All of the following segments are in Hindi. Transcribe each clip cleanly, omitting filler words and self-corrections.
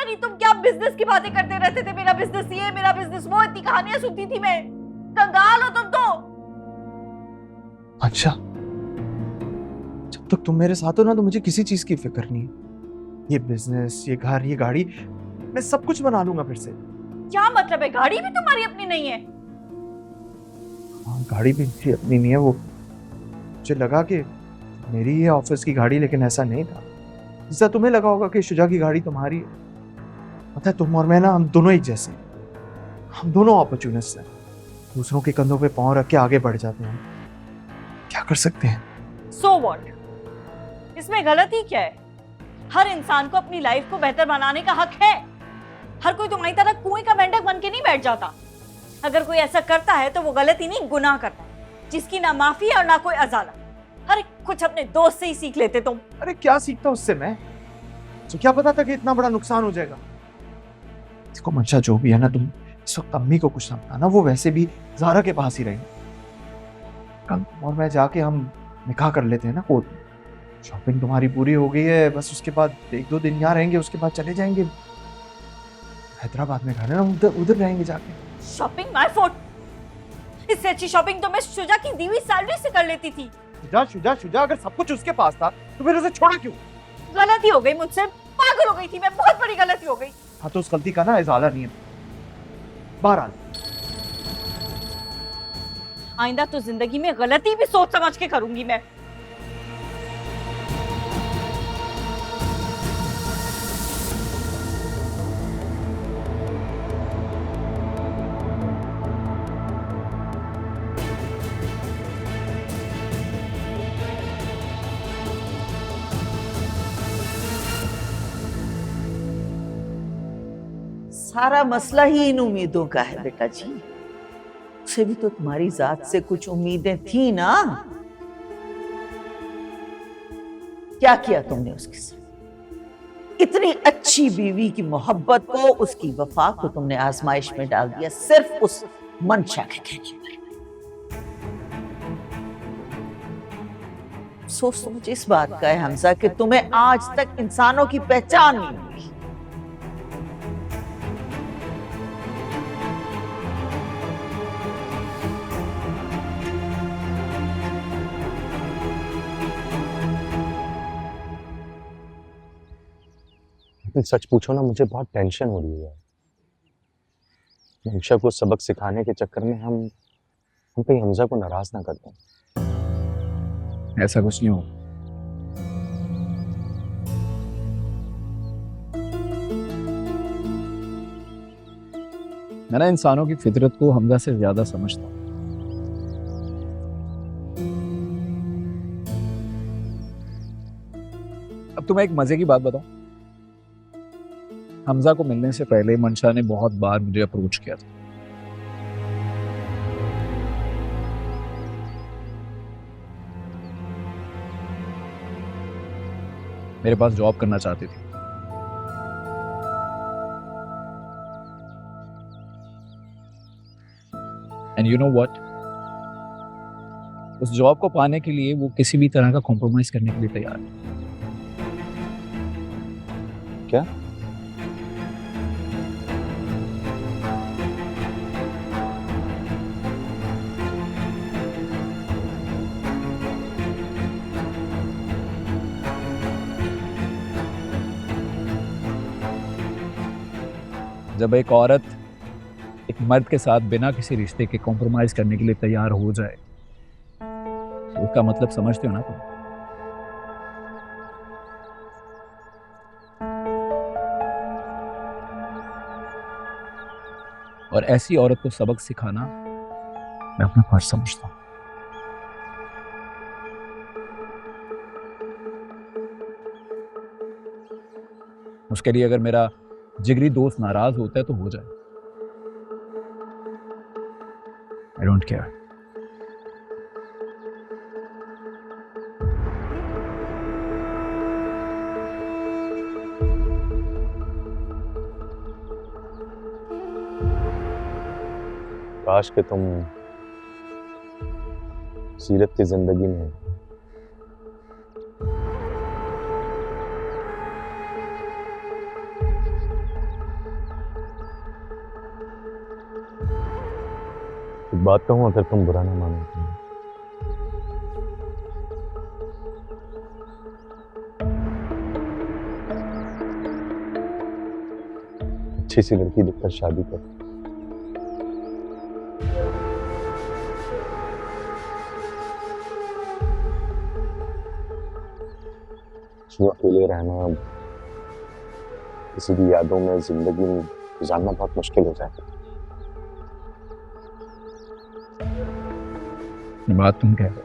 नहीं, तुम क्या बिजनेस की बातें करते रहते थे, मेरा बिजनेस ये, मेरा बिजनेस वो, इतनी कहानियां सुनती थी मैं। कंगाल हो तुम तो। अच्छा, जब तक तुम मेरे साथ हो ना तो मुझे किसी चीज की फिक्र नहीं है। ये बिजनेस, ये घर, ये गाड़ी, मैं सब कुछ बना लूंगा फिर से। क्या मतलब है? गाड़ी भी तुम्हारी अपनी नहीं है? हाँ, गाड़ी भी मेरी अपनी नहीं है। वो मुझे लगा कि मेरी है ऑफिस की गाड़ी, लेकिन ऐसा नहीं था। जैसा तुम्हें लगा होगा कि शुजा की गाड़ी तुम्हारी है। पता है, तुम और मैं ना, हम दोनों एक जैसे हैं। हम दोनों अपॉर्चुनिस्ट हैं। दूसरों के कंधों पे पांव रख के आगे बढ़ जाते हैं। क्या कर सकते हैं? So what? इसमें गलती क्या है? हर इंसान को अपनी लाइफ को बेहतर बनाने का हक है। हर कोई तुम्हारी तरह कुएं का मेंढक बन के नहीं बैठ जाता। अगर कोई ऐसा करता है तो वो गलती नहीं, गुनाह करता है, जिसकी ना माफी और ना कोई अजाला। अरे कुछ अपने दोस्त से ही सीख लेते तुम। अरे क्या सीखता उससे मैं? तो क्या पता था कि इतना बड़ा नुकसान हो जाएगा। देखो मंशा, जो भी है ना, तुम इस वक्त अम्मी को कुछ ना बताना। वो वैसे भी ज़ारा के पास ही रहेंगे। कल और मैं जाके हम निकाह कर लेते हैं ना कोर्ट में। शॉपिंग तुम्हारी पूरी हो गई है, बस उसके बाद 1-2 दिन यहाँ रहेंगे, उसके बाद चले जाएंगे हैदराबाद में। घर है ना, उधर उधर रहेंगे जाके। Shopping my fault? इससे अच्छी शॉपिंग तो मैं शुजा की दी हुई सैलरी से कर लेती थी। शुजा शुजा शुजा, अगर सब कुछ उसके पास था तो फिर उसे छोड़ा क्यों? गलती हो गई मुझसे, पागल हो गई थी मैं, बहुत बड़ी गलती हो गई। हाँ, तो उस गलती का ना इजाला नहीं है। बहरहाल, आइंदा तो जिंदगी में गलती भी सोच समझ के करूंगी मैं। सारा मसला ही इन उम्मीदों का है बेटा जी। उसे भी तो तुम्हारी जात से कुछ उम्मीदें थी ना। क्या किया तुमने उसके साथ? इतनी अच्छी बीवी की मोहब्बत को, उसकी वफा को तुमने आजमाइश में डाल दिया, सिर्फ उस मंशा के कहने पर। सोच तो मुझे इस बात का है हमजा कि तुम्हें आज तक इंसानों की पहचान नहीं मिली। सच पूछो ना, मुझे बहुत टेंशन हो रही है। मंशा को सबक सिखाने के चक्कर में हम कहीं हमजा को नाराज ना कर दें। ऐसा कुछ नहीं हो। मैं ना इंसानों की फितरत को हमजा से ज्यादा समझता हूं। अब तुम्हें एक मजे की बात बताऊं। हमजा को मिलने से पहले मंशा ने बहुत बार मुझे अप्रोच किया था। मेरे पास जॉब करना चाहती थी। एंड यू नो व्हाट, उस जॉब को पाने के लिए वो किसी भी तरह का कॉम्प्रोमाइज करने के लिए तैयार है। क्या? जब एक औरत एक मर्द के साथ बिना किसी रिश्ते के कॉम्प्रोमाइज करने के लिए तैयार हो जाए तो उसका मतलब समझते हो ना तुम? और ऐसी औरत को सबक सिखाना मैं अपना फर्ज समझता हूं। उसके लिए अगर मेरा जिगरी दोस्त नाराज होता है तो हो जाए, आई डोंट केयर। काश कि तुम सीरत की जिंदगी में बात कहूं, अगर तुम बुरा ना मानो तो अच्छी सी लड़की दिखकर शादी कर। क्यों अकेले रहना, किसी की यादों में जिंदगी गुजारना बहुत मुश्किल हो जाए। ये बात तुम कह रहे हो।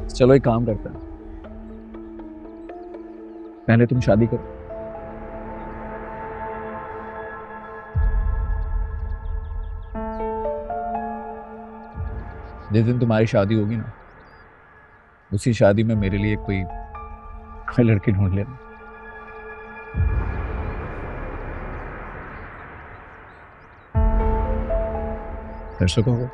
चलो एक काम करते हैं, पहले तुम शादी करो, जिस दिन तुम्हारी शादी होगी ना, उसी शादी में मेरे लिए कोई लड़की ढूंढ लेना। कर सकोगे?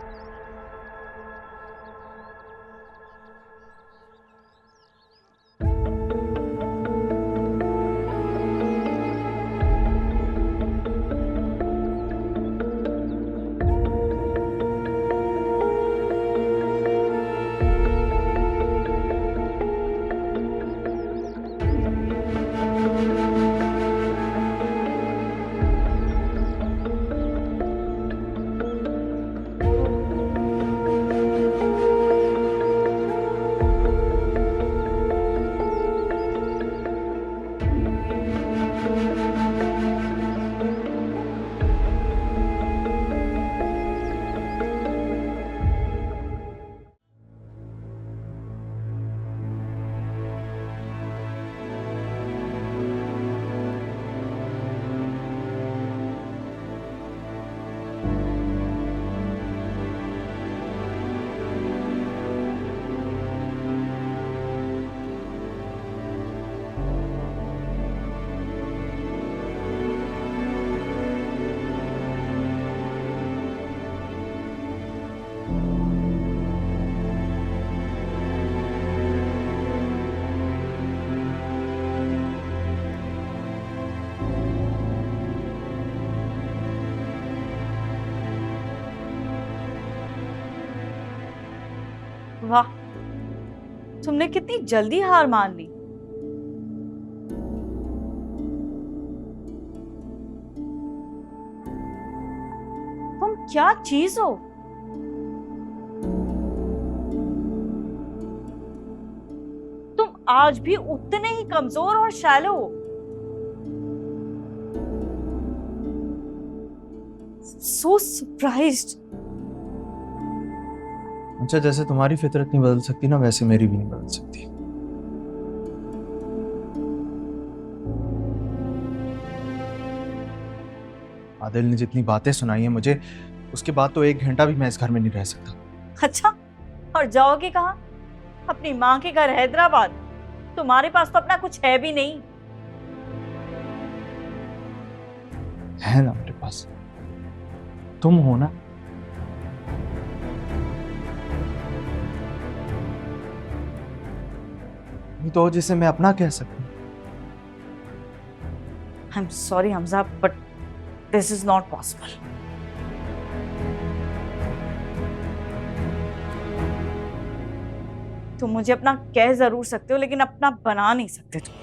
वाह, तुमने कितनी जल्दी हार मान ली। तुम क्या चीज हो? तुम आज भी उतने ही कमजोर और शैलो हो। So surprised। अच्छा, जैसे तुम्हारी फितरत नहीं बदल सकती ना, वैसे मेरी भी नहीं बदल सकती। आदिल ने जितनी बातें सुनाई हैं मुझे, उसके बाद तो 1 घंटा भी मैं इस घर में नहीं रह सकता। अच्छा, और जाओगे कहाँ? अपनी माँ के घर हैदराबाद? तुम्हारे पास तो अपना कुछ है भी नहीं। है ना मेरे पास, तुम हो ना। ये तो जिसे मैं अपना कह सकूं। I'm sorry Hamza, but this is not possible। तुम मुझे अपना कह जरूर सकते हो, लेकिन अपना बना नहीं सकते तुम।